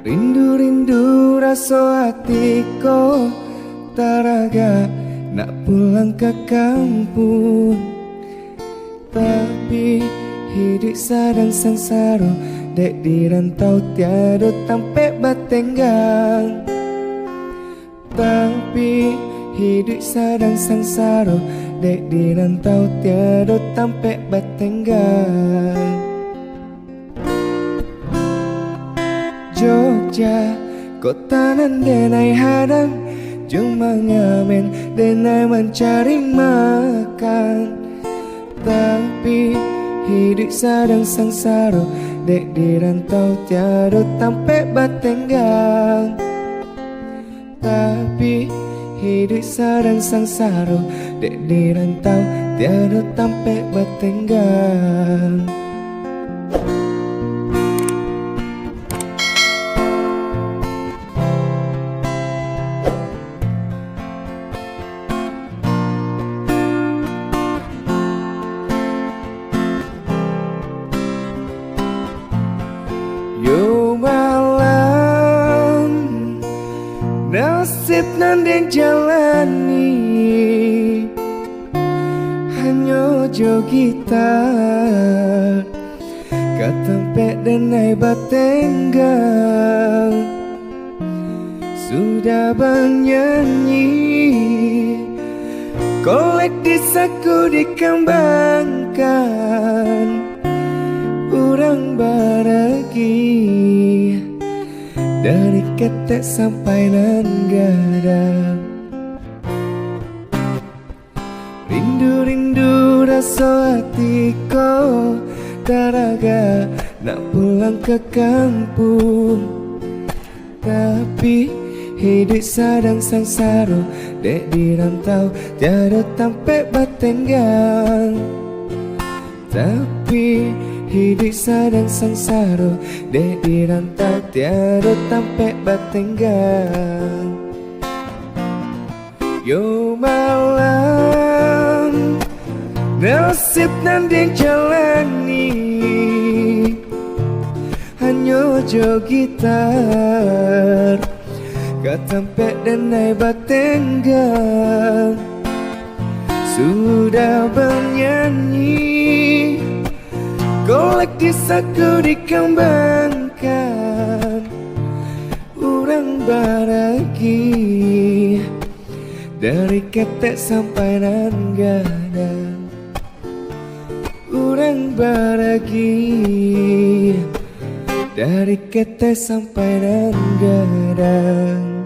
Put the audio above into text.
Rindu-rindu rasa hatiku taraga nak pulang ke kampung. Tapi hidup sadang sangsara dek di rantau tiada tampe batenggang. Tapi hidup sadang sangsara dek di rantau tiada tampe batenggang. Jogja kota nan denai hadang, cuma ngamen denai mencari makan. Tapi hidup sadang sangsara dek di rantau tiada tampe batenggang. Tapi hidup sadang sangsara dek di rantau tiada tampe batenggang. Yo malam nasib nan den jalani, hanya jo gitar katempek denai batenggang. Sudah bernyanyi kolek disaku dikembangkan. Urang baragi dari ketek sampai nan gadang. Rindu-rindu rasa hatiku taraga nak pulang ke kampung. Tapi hidup sadang sangsara dek di rantau tiada tampe batenggang. Tapi hidup sadang sangsara dek di rantau tiada tampe batenggang. Yo malam nasib nan den jalani, hanya jo gitar katempek denai batenggang. Sudah bernyanyi kolek disaku dikembangkan. Urang baragi dari ketek sampai nan gadang. Urang baragi dari ketek sampai nan gadang.